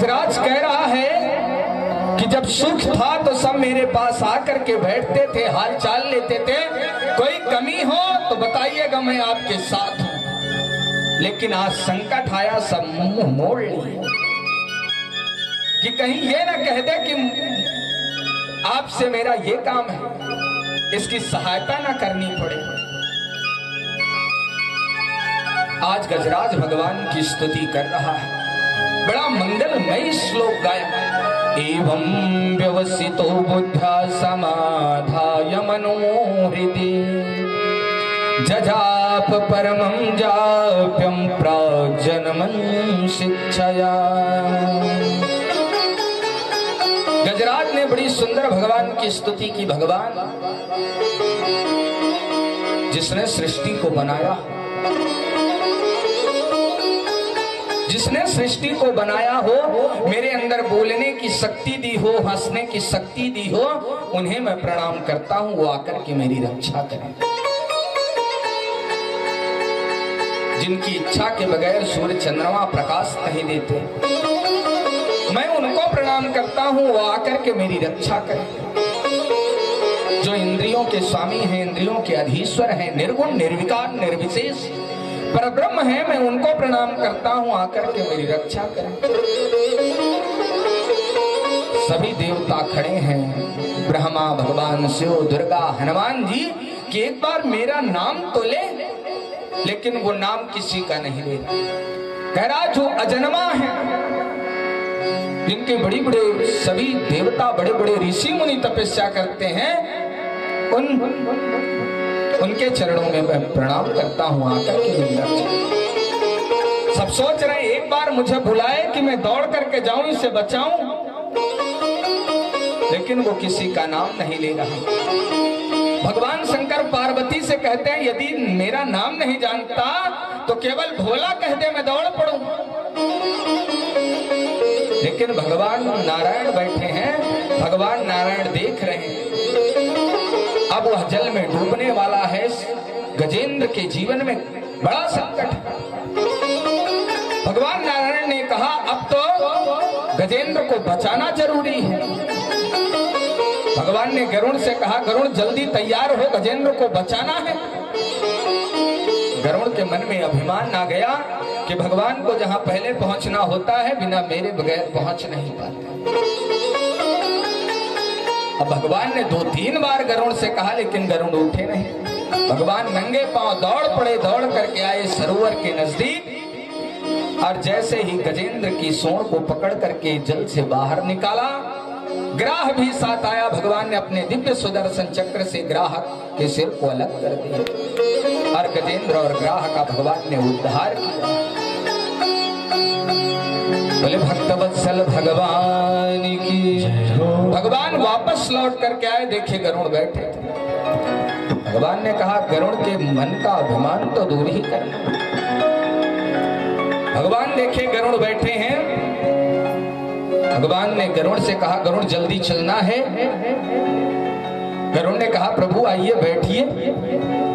गजराज कह रहा है कि जब सुख था तो सब मेरे पास आकर के बैठते थे, हाल चाल लेते थे, कोई कमी हो तो बताइएगा मैं आपके साथ हूं। लेकिन आज संकट आया, सब मुंह मोड़ लिए कि कहीं ये ना कह दे कि आपसे मेरा ये काम है, इसकी सहायता ना करनी पड़े। आज गजराज भगवान की स्तुति कर रहा है, बड़ा मंगलमय श्लोक गाया। एवं व्यवसितो बुद्ध्या समाधाय मनो हृदि जजाप परमं जाप्यं प्राजन्मं शिक्षया। गजराज ने बड़ी सुंदर भगवान की स्तुति की। भगवान जिसने सृष्टि को बनाया, जिसने सृष्टि को बनाया हो, मेरे अंदर बोलने की शक्ति दी हो, हंसने की शक्ति दी हो, उन्हें मैं प्रणाम करता हूं, वो आकर के मेरी रक्षा करें। जिनकी इच्छा के बगैर सूर्य चंद्रमा प्रकाश नहीं देते, मैं उनको प्रणाम करता हूं, वो आकर के मेरी रक्षा करें। जो इंद्रियों के स्वामी हैं, इंद्रियों के अधीश्वर हैं, निर्गुण निर्विकार निर्विशेष परब्रह्म है, मैं उनको प्रणाम करता हूं, आकर के मेरी रक्षा करें। सभी देवता खड़े हैं, ब्रह्मा, भगवान शिव, दुर्गा, हनुमान जी, कि एक बार मेरा नाम तो ले, लेकिन वो नाम किसी का नहीं ले। कह रहा जो अजन्मा है, जिनके बड़ी बड़े सभी देवता, बड़े बड़े ऋषि मुनि तपस्या करते हैं, उनके चरणों में मैं प्रणाम करता हूं, आकर के मेरी रक्षा। सब सोच रहे हैं एक बार मुझे बुलाए कि मैं दौड़ करके जाऊं, इसे बचाऊं, लेकिन वो किसी का नाम नहीं ले रहा। भगवान शंकर पार्वती से कहते हैं यदि मेरा नाम नहीं जानता तो केवल भोला कह दे, मैं दौड़ पड़ूं। लेकिन भगवान नारायण बैठे हैं, भगवान नारायण देख रहे हैं। अब वह जल में डूबने वाला है, गजेंद्र के जीवन में बड़ा संकट है। भगवान नारायण ने कहा अब तो गजेंद्र को बचाना जरूरी है। भगवान ने गरुड़ से कहा गरुड़ जल्दी तैयार हो, गजेंद्र को बचाना है। गरुड़ के मन में अभिमान आ गया कि भगवान को जहां पहले पहुंचना होता है, बिना मेरे बगैर पहुंच नहीं पाते। अब भगवान ने 2-3 बार गरुड़ से कहा, लेकिन गरुड़ उठे नहीं। भगवान नंगे पांव दौड़ पड़े, दौड़ करके आए सरोवर के नजदीक, और जैसे ही गजेंद्र की सूंड को पकड़ करके जल से बाहर निकाला, ग्राह भी साथ आया। भगवान ने अपने दिव्य सुदर्शन चक्र से ग्राह के सिर को अलग कर दिया और गजेंद्र और ग्राह का भगवान ने उद्धार किया। बोले भक्तवत्सल भगवान की। भगवान वापस लौट करके आए, देखे गरुड़ बैठे थे। भगवान ने कहा गरुड़ के मन का अभिमान तो दूर ही करना। भगवान देखे गरुड़ बैठे हैं, भगवान ने गरुड़ से कहा गरुड़ जल्दी चलना है। गरुड़ ने कहा प्रभु आइए बैठिए।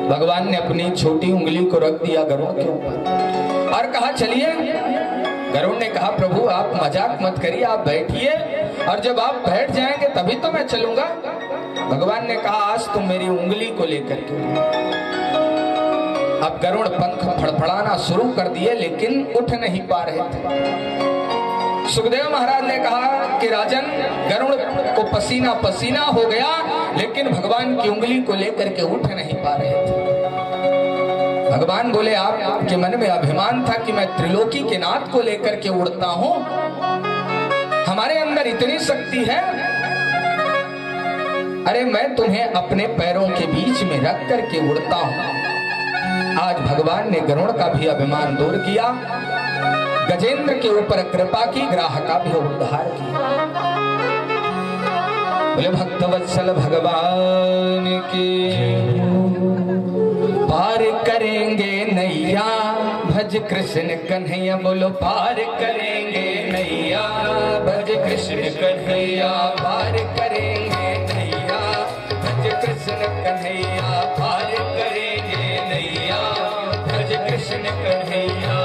भगवान ने अपनी छोटी उंगली को रख दिया गरुड़ के ऊपर और कहा चलिए। गरुड़ ने कहा प्रभु आप मजाक मत करिए, आप बैठिए, और जब आप बैठ जाएंगे तभी तो मैं चलूंगा। भगवान ने कहा आज तुम मेरी उंगली को लेकर के। अब गरुड़ पंख फड़फड़ाना शुरू कर दिए, लेकिन उठ नहीं पा रहे थे। सुखदेव महाराज ने कहा कि राजन गरुड़ को पसीना पसीना हो गया, लेकिन भगवान की उंगली को लेकर के उठ नहीं पा रहे थे। भगवान बोले आपके मन में अभिमान था कि मैं त्रिलोकी के नाथ को लेकर के उड़ता हूं, हमारे अंदर इतनी शक्ति है। अरे मैं तुम्हें अपने पैरों के बीच में रख करके उड़ता हूं। आज भगवान ने गरुड़ का भी अभिमान दूर किया, गजेंद्र के ऊपर कृपा की, ग्राह का भी उद्धार किया। बोले भक्तवत्सल भगवान के। पार करेंगे नैया भज कृष्ण कन्हैया, बोलो पार करेंगे नैया भज कृष्ण कन्हैया। पार करेंगे नैया भज कृष्ण कन्हैया, पार करेंगे नैया भज कृष्ण कन्हैया।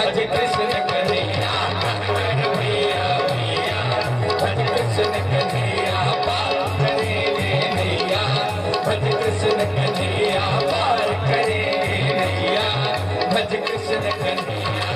भज कृष्ण कन्हैया भज कृष्ण कन्हैया पार करे नैया भज कृष्ण कन्हैया पार करे नैया भज कृष्ण कन्हैया।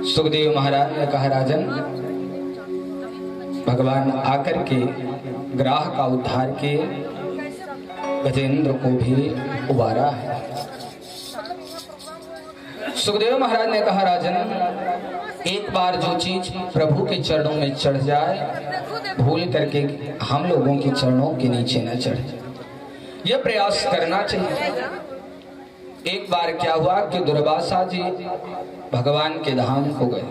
सुखदेव महाराज ने कहा, राजन भगवान आकर के ग्राह का उद्धार के गजेंद्र को भी उबारा है। सुखदेव महाराज ने कहा, राजन एक बार जो चीज प्रभु के चरणों में चढ़ जाए भूल करके हम लोगों के चरणों के नीचे न चढ़े, यह प्रयास करना चाहिए। एक बार क्या हुआ कि दुर्वासा जी भगवान के धाम को गए।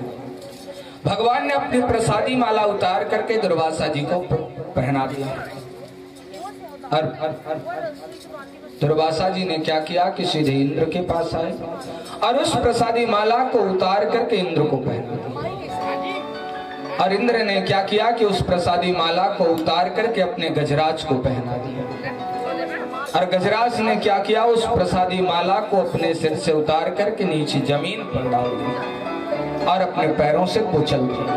भगवान ने अपनी प्रसादी माला उतार करके दुर्वासा जी को पहना दिया। और दुर्वासा जी ने क्या किया कि सीधे इंद्र के पास आए और उस प्रसादी माला को उतार करके इंद्र को पहना दिया। और इंद्र ने क्या किया कि उस प्रसादी माला को उतार करके अपने गजराज को पहना दिया। और गजराज ने क्या किया, उस प्रसादी माला को अपने सिर से उतार करके नीचे जमीन पर डाल दिया और अपने पैरों से कुचल दिया।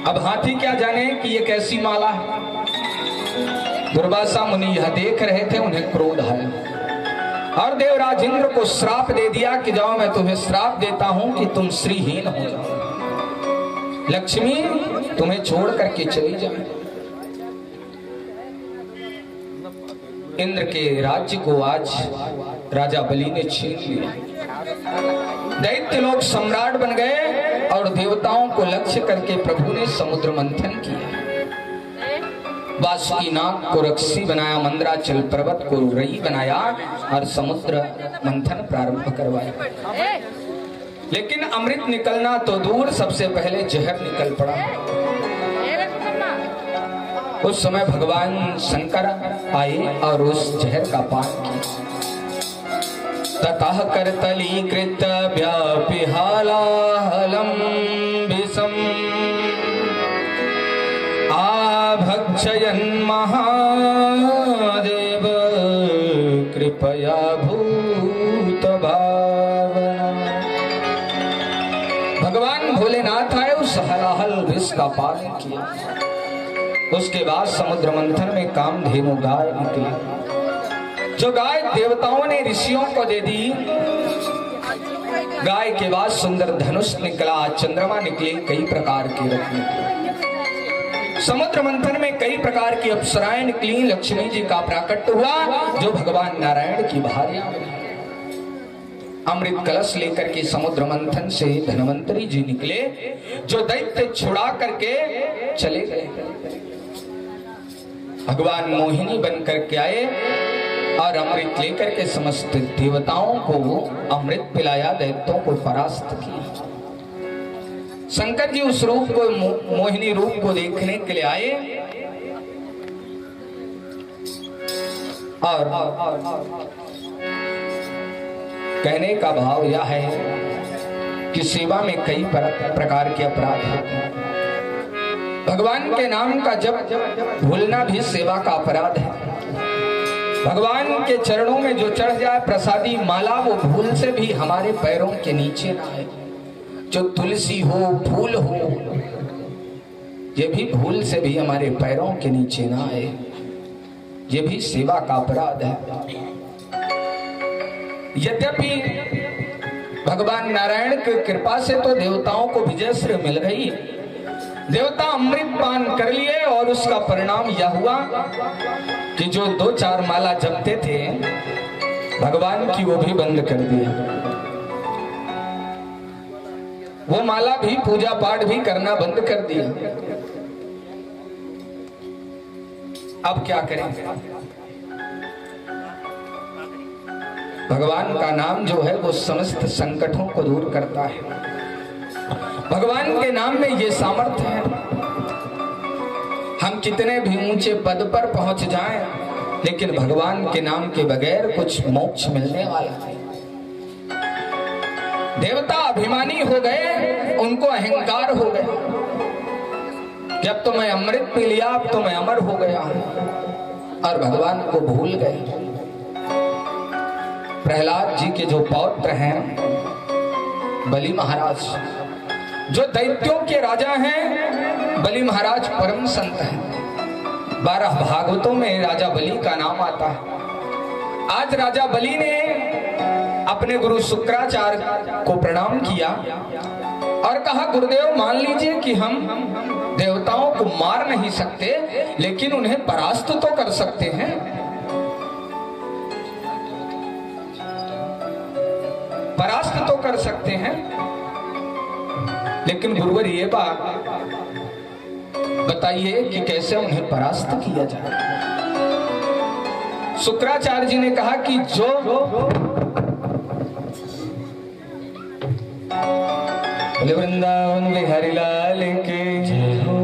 अब हाथी क्या जाने कि ये कैसी माला है। दुर्वासा मुनि यह देख रहे थे, उन्हें क्रोध आया और देवराज इंद्र को श्राप दे दिया कि जाओ मैं तुम्हें श्राप देता हूं कि तुम श्रीहीन हो जाओ, लक्ष्मी तुम्हें छोड़ करके चली जाए। इंद्र के राज्य को आज राजा बलि ने छीन लिया। दैत्य लोग सम्राट बन गए और देवताओं को लक्ष्य करके प्रभु ने समुद्र मंथन किया। बासुकीनाग को रक्षी बनाया, मंदराचल पर्वत को रई बनाया और समुद्र मंथन प्रारंभ करवाया। लेकिन अमृत निकलना तो दूर, सबसे पहले जहर निकल पड़ा। उस समय भगवान शंकर आए और उस जहर का पान किया। ततः करतलीकृत व्यापिहालाहलं विषम् आभक्षयन् महादेव कृपया भूत भावना। भगवान भोलेनाथ आए, उस हलाहल विष का पान किया। उसके बाद समुद्र मंथन में कामधेनु गाय निकली, जो गाय देवताओं ने ऋषियों को दे दी। गाय के बाद सुंदर धनुष निकला, चंद्रमा निकले, कई प्रकार के रत्न निकले। समुद्र मंथन में कई प्रकार की अप्सराएं निकली। लक्ष्मी जी का प्राकट्य हुआ, जो भगवान नारायण की भार्या बनी। अमृत कलश लेकर के समुद्र मंथन से धन्वंतरी जी निकले, जो दैत्य छुड़ा करके चले गए। भगवान मोहिनी बनकर के आए और अमृत लेकर के समस्त देवताओं को अमृत पिलाया, दैत्यों को परास्त किया। शंकर जी उस रूप को, मोहिनी रूप को देखने के लिए आए और कहने का भाव यह है कि सेवा में कई प्रकार के अपराध होते हैं। भगवान के नाम का जब भूलना भी सेवा का अपराध है। भगवान के चरणों में जो चढ़ जाए प्रसादी माला, वो भूल से भी हमारे पैरों के नीचे ना आए। जो तुलसी हो, फूल हो, ये भी भूल से भी हमारे पैरों के नीचे ना आए। ये भी सेवा का अपराध है। यद्यपि भगवान नारायण की कृपा से तो देवताओं को विजयश्री मिल रही, देवता अमृत पान कर लिए और उसका परिणाम यह हुआ कि जो 2-4 माला जपते थे भगवान की, वो भी बंद कर दिया। वो माला भी, पूजा पाठ भी करना बंद कर दिया। अब क्या करेंगे? भगवान का नाम जो है वो समस्त संकटों को दूर करता है। भगवान के नाम में ये सामर्थ्य है। हम कितने भी ऊंचे पद पर पहुंच जाएं, लेकिन भगवान के नाम के बगैर कुछ मोक्ष मिलने वाला नहीं। देवता अभिमानी हो गए, उनको अहंकार हो गया कि अब तो मैं अमृत पी लिया, अब तो मैं अमर हो गया हूं, और भगवान को भूल गए। प्रहलाद जी के जो पौत्र हैं बलि महाराज, जो दैत्यों के राजा हैं, बलि महाराज परम संत हैं। 12 भागवतों में राजा बलि का नाम आता है। आज राजा बलि ने अपने गुरु शुक्राचार्य को प्रणाम किया और कहा, गुरुदेव मान लीजिए कि हम देवताओं को मार नहीं सकते, लेकिन उन्हें परास्त तो कर सकते हैं। परास्त तो कर सकते हैं, लेकिन गुरुवर ये बात बताइए कि कैसे उन्हें परास्त किया जाए। शुक्राचार्य जी ने कहा कि जो वृंदावन बिहारी लाल के जय हो।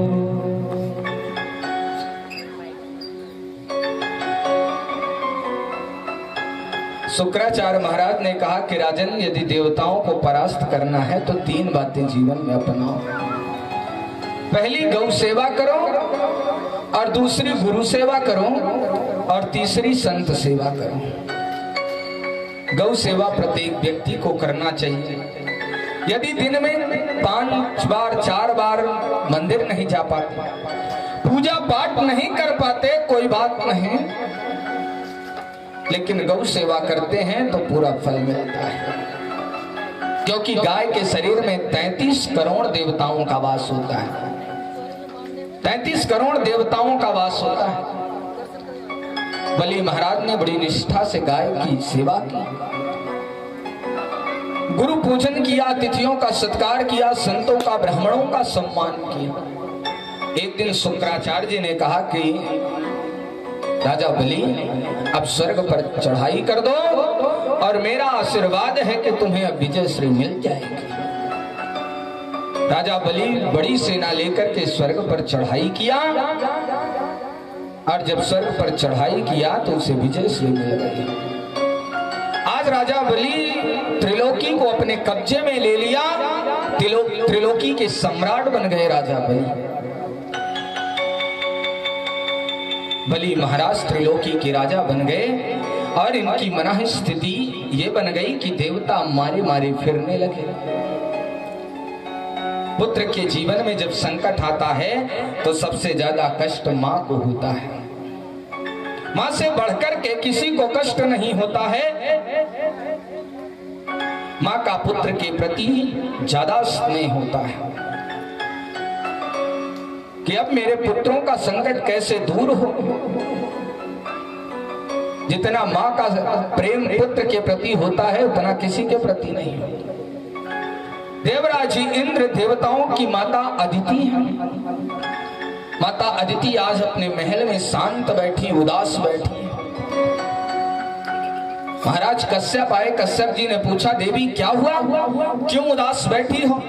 शुक्राचार्य महाराज ने कहा कि राजन, यदि देवताओं को परास्त करना है तो 3 बातें जीवन में अपनाओ। पहली गौ सेवा करो, और दूसरी गुरु सेवा करो, और तीसरी संत सेवा करो। गौ सेवा प्रत्येक व्यक्ति को करना चाहिए। यदि दिन में 5 बार 4 बार मंदिर नहीं जा पाते, पूजा पाठ नहीं कर पाते, कोई बात नहीं, लेकिन गौ सेवा करते हैं तो पूरा फल मिलता है। क्योंकि गाय के शरीर में 33 करोड़ देवताओं का वास होता है। 33 करोड़ देवताओं का वास होता है। बलि महाराज ने बड़ी निष्ठा से गाय की सेवा की, गुरु पूजन किया, अतिथियों का सत्कार किया, संतों का ब्राह्मणों का सम्मान किया। एक दिन शुक्राचार्य जी ने कहा कि राजा बलि अब स्वर्ग पर चढ़ाई कर दो और मेरा आशीर्वाद है कि तुम्हें अब विजय श्री मिल जाएगी। राजा बलि बड़ी सेना लेकर के स्वर्ग पर चढ़ाई किया और जब स्वर्ग पर चढ़ाई किया तो उसे विजय श्री मिल गई। आज राजा बलि त्रिलोकी को अपने कब्जे में ले लिया, त्रिलोकी के सम्राट बन गए राजा बलि। बलि महाराज त्रिलोकी के राजा बन गए और इनकी मनः स्थिति ये बन गई कि देवता मारे मारे फिरने लगे। पुत्र के जीवन में जब संकट आता है तो सबसे ज्यादा कष्ट मां को होता है। मां से बढ़कर के किसी को कष्ट नहीं होता है। मां का पुत्र के प्रति ज्यादा स्नेह होता है कि अब मेरे पुत्रों का संकट कैसे दूर हो। जितना मां का प्रेम पुत्र के प्रति होता है उतना किसी के प्रति नहीं होता। देवराज इंद्र देवताओं की माता अदिति है। माता अदिति आज अपने महल में शांत बैठी, उदास बैठी है। महाराज कश्यप आए, कश्यप जी ने पूछा देवी क्या हुआ, क्यों उदास बैठी हो?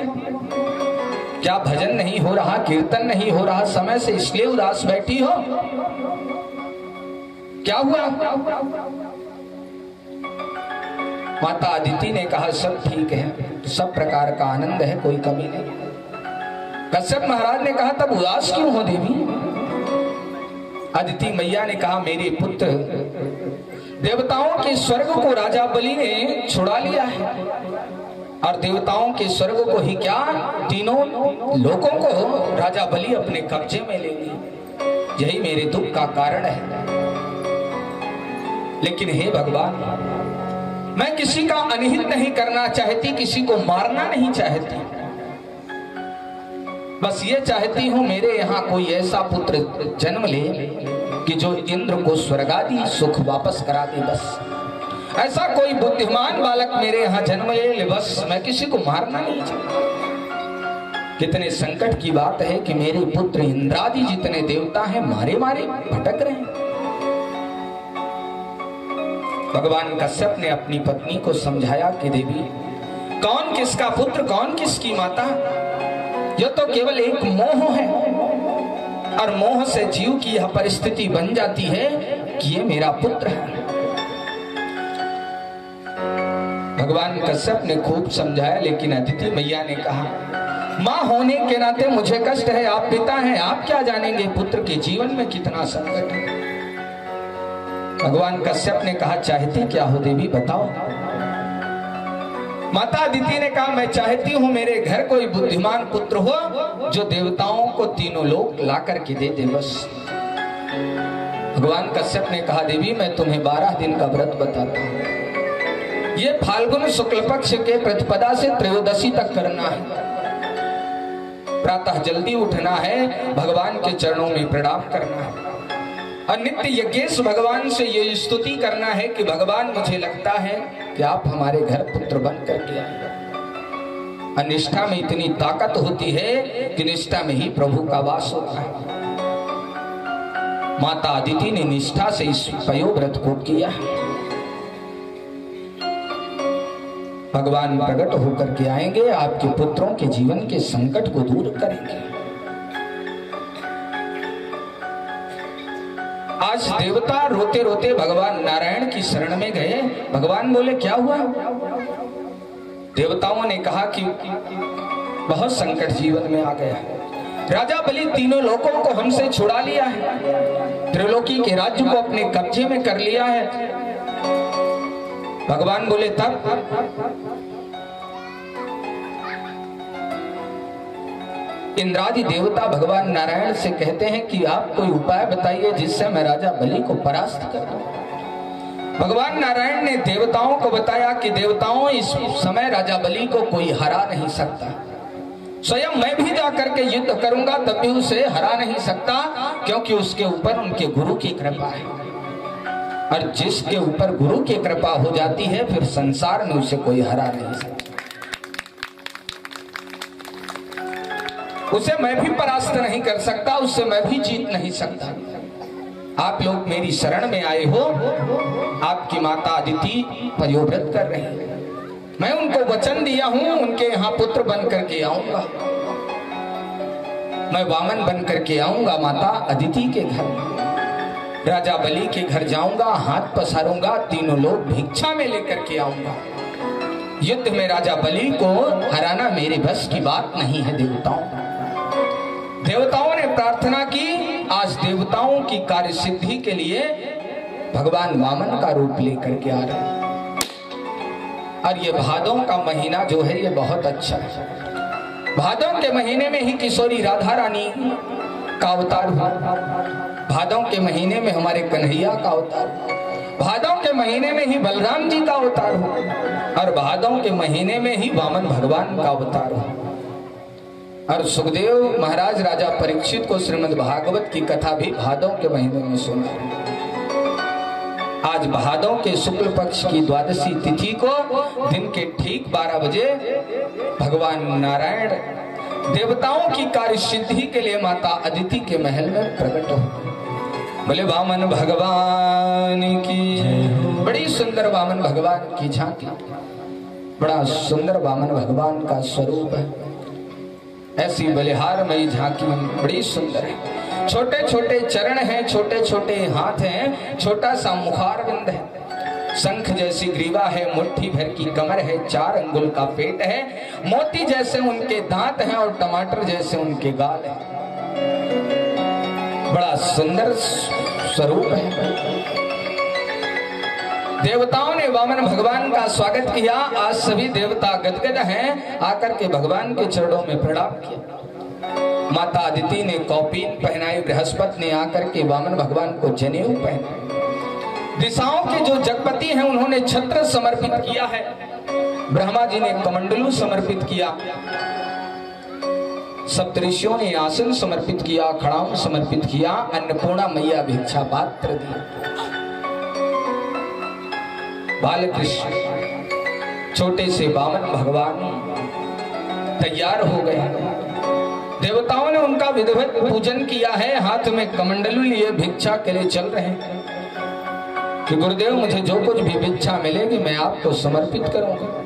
क्या भजन नहीं हो रहा, कीर्तन नहीं हो रहा समय से, इसलिए उदास बैठी हो? क्या हुआ? माता अदिति ने कहा सब ठीक है, सब प्रकार का आनंद है, कोई कमी नहीं। कश्यप महाराज ने कहा तब उदास क्यों हो देवी? अदिति मैया ने कहा मेरे पुत्र देवताओं के स्वर्ग को राजा बलि ने छुड़ा लिया है और देवताओं के स्वर्ग को ही क्या तीनों लोकों को राजा बलि अपने कब्जे में ले लिए। यही मेरे दुख का कारण है। लेकिन हे भगवान, मैं किसी का अनहित नहीं करना चाहती, किसी को मारना नहीं चाहती, बस ये चाहती हूं मेरे यहाँ कोई ऐसा पुत्र जन्म ले कि जो इंद्र को स्वर्गादि सुख वापस करा दे। बस ऐसा कोई बुद्धिमान बालक मेरे यहाँ जन्म ले, बस मैं किसी को मारना नहीं चाहता। कितने संकट की बात है कि मेरे पुत्र इंद्रादि जितने देवता हैं मारे मारे भटक रहे हैं। भगवान कश्यप ने अपनी पत्नी को समझाया कि देवी कौन किसका पुत्र, कौन किसकी माता, यह तो केवल एक मोह है और मोह से जीव की यह परिस्थिति बन जाती है कि ये मेरा पुत्र है। भगवान कश्यप ने खूब समझाया, लेकिन अदिति मैया ने कहा मां होने के नाते मुझे कष्ट है, आप पिता हैं, आप क्या जानेंगे पुत्र के जीवन में कितना संकट है। भगवान कश्यप ने कहा चाहती क्या हो देवी बताओ। माता अदिति ने कहा मैं चाहती हूं मेरे घर कोई बुद्धिमान पुत्र हो जो देवताओं को तीनों लोग ला करके दे दे बस। भगवान कश्यप ने कहा देवी मैं तुम्हें 12 दिन का व्रत बताता हूं। ये फाल्गुन शुक्ल पक्ष के प्रतिपदा से त्रयोदशी तक करना है। प्रातः जल्दी उठना है, भगवान के चरणों में प्रणाम करना है और नित्य यज्ञेश भगवान से ये स्तुति करना है कि भगवान मुझे लगता है कि आप हमारे घर पुत्र बन करके आए। निष्ठा में इतनी ताकत होती है कि निष्ठा में ही प्रभु का वास होता है। माता अदिति ने निष्ठा से इस पयोव्रत को किया। भगवान प्रकट होकर के आएंगे, आपके पुत्रों के जीवन के संकट को दूर करेंगे। आज देवता रोते रोते भगवान नारायण की शरण में गए। भगवान बोले क्या हुआ? देवताओं ने कहा कि बहुत संकट जीवन में आ गया, राजा बलि तीनों लोकों को हमसे छुड़ा लिया है, त्रिलोकी के राज्य को अपने कब्जे में कर लिया है। भगवान बोले तब इंद्रादि देवता भगवान नारायण से कहते हैं कि आप कोई उपाय बताइए जिससे मैं राजा बलि को परास्त कर दूं। भगवान नारायण ने देवताओं को बताया कि देवताओं इस समय राजा बलि को कोई हरा नहीं सकता, स्वयं मैं भी जाकर के युद्ध करूंगा तब भी उसे हरा नहीं सकता, क्योंकि उसके ऊपर उनके गुरु की कृपा है। और जिसके ऊपर गुरु की कृपा हो जाती है फिर संसार में उसे कोई हरा नहीं सकता, उसे मैं भी परास्त नहीं कर सकता, उससे मैं भी जीत नहीं सकता। आप लोग मेरी शरण में आए हो, आपकी माता अदिति पयोव्रत कर रही है, मैं उनको वचन दिया हूं उनके यहाँ पुत्र बन करके आऊंगा, मैं वामन बन करके आऊंगा माता अदिति के घर, राजा बलि के घर जाऊंगा, हाथ पसारूंगा, तीनों लोग भिक्षा में लेकर के आऊंगा। युद्ध में राजा बलि को हराना मेरे बस की बात नहीं है। देवताओं ने प्रार्थना की, आज देवताओं की कार्य सिद्धि के लिए भगवान वामन का रूप लेकर के आ रहे हैं। और ये भादों का महीना जो है ये बहुत अच्छा है। भादों के महीने में ही किशोरी राधा रानी का अवतार हुआ, भादों के महीने में हमारे कन्हैया का अवतार, भादों के महीने में ही बलराम जी का अवतार हुआ, और भादों के महीने में ही वामन भगवान का अवतार हुआ। और सुखदेव महाराज राजा परीक्षित को श्रीमद् भागवत की कथा भी भादों के महीने में सुना। आज भादों के शुक्ल पक्ष की द्वादशी तिथि को दिन के ठीक 12 बजे भगवान नारायण देवताओं की कार्य सिद्धि के लिए माता अदिति के महल में प्रकट हो। बोले वामन भगवान की। बड़ी सुंदर वामन भगवान की झांकी, बड़ा सुंदर वामन भगवान का स्वरूप है। ऐसी बलिहारमयी झांकी बड़ी सुंदर है। छोटे छोटे चरण हैं, छोटे छोटे हाथ हैं, छोटा सा मुखारविंद है, शंख जैसी ग्रीवा है, मुट्ठी भर की कमर है, 4 अंगुल का पेट है, मोती जैसे उनके दांत हैं और टमाटर जैसे उनके गाल हैं। बड़ा सुंदर स्वरूप है। देवताओं ने वामन भगवान का स्वागत किया। आज सभी देवता गदगद हैं, आकर के भगवान के चरणों में प्रणाम किया। माता अदिति ने कौपीन पहनाई, बृहस्पति ने आकर के वामन भगवान को जनेऊ पहनाई। दिशाओं के जो जगपति हैं उन्होंने छत्र समर्पित किया है, ब्रह्मा जी ने कमंडलू समर्पित किया, सप्तऋषियों ने आसन समर्पित किया, खड़ाऊ समर्पित किया, अन्नपूर्णा मैया भिक्षा पात्र दिया। बालकृष्ण छोटे से वामन भगवान तैयार हो गए। देवताओं ने उनका विधिवत पूजन किया है, हाथ में कमंडलू लिए भिक्षा के लिए चल रहे हैं कि गुरुदेव मुझे जो कुछ भी भिक्षा मिलेगी मैं आपको समर्पित करूंगा।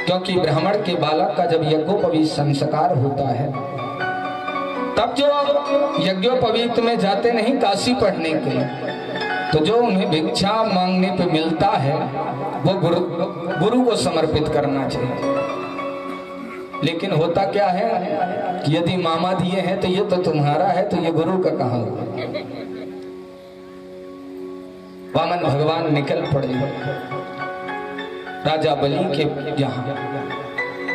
क्योंकि ब्राह्मण के बालक का जब यज्ञोपवीत संस्कार होता है तब जो यज्ञोपवीत में जाते नहीं काशी पढ़ने के लिए, तो जो उन्हें भिक्षा मांगने पे मिलता है वो गुरु को समर्पित करना चाहिए। लेकिन होता क्या है कि यदि मामा दिए हैं तो ये तो तुम्हारा है, तो ये गुरु का कहाँ हुआ। वामन भगवान निकल पड़े राजा बलि के यहाँ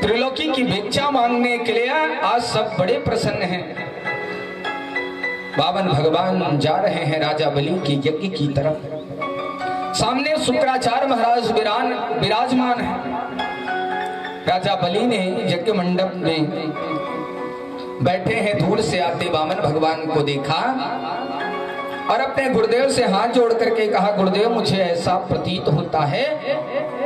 त्रिलोकी की भिक्षा मांगने के लिए। आज सब बड़े प्रसन्न हैं। वामन भगवान जा रहे हैं राजा बलि के यज्ञ की तरफ। सामने शुक्राचार्य महाराज विराजमान है। राजा बलि ने यज्ञ मंडप में बैठे हैं, दूर से आते वामन भगवान को देखा और अपने गुरुदेव से हाथ जोड़ करके कहा, गुरुदेव मुझे ऐसा प्रतीत होता है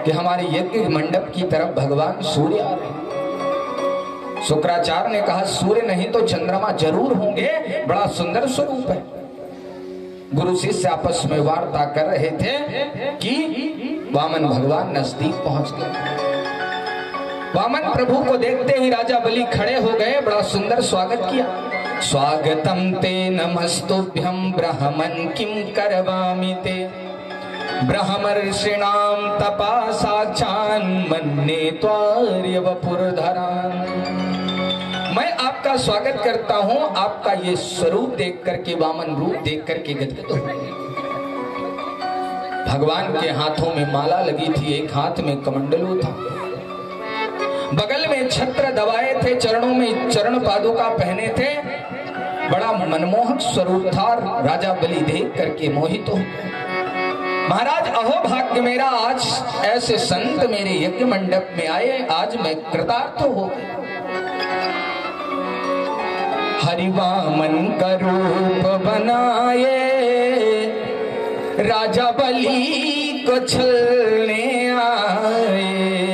कि हमारे यज्ञ मंडप की तरफ भगवान सूर्य आ रहे हैं। शुक्राचार्य ने कहा, सूर्य नहीं तो चंद्रमा जरूर होंगे, बड़ा सुंदर स्वरूप है। गुरु शिष्य आपस में वार्ता कर रहे थे कि वामन भगवान नजदीक पहुंच गए। वामन प्रभु को देखते ही राजा बलि खड़े हो गए, बड़ा सुंदर स्वागत किया। स्वागतम ते नमस्तुभ्यं ब्राह्मण किम करवामि ते ब्रह्मर्षिणाम तपा साक्षान् मन्ये त्वार्य वपुर्धरान्। मैं आपका स्वागत करता हूं, आपका ये स्वरूप देख करके, वामन रूप देख करके गदगद हो गए। भगवान के हाथों में माला लगी थी, एक हाथ में कमंडलू था, बगल में छत्र दबाए थे, चरणों में चरण पादुका पहने थे। बड़ा मनमोहक स्वरूप था। राजा बलि देख करके मोहित हो। महाराज अहो भाग्य मेरा, आज ऐसे संत मेरे यज्ञ मंडप में आए, आज मैं कृतार्थ हो गया। हरि वामन का रूप बनाए राजा बलि को छलने आए।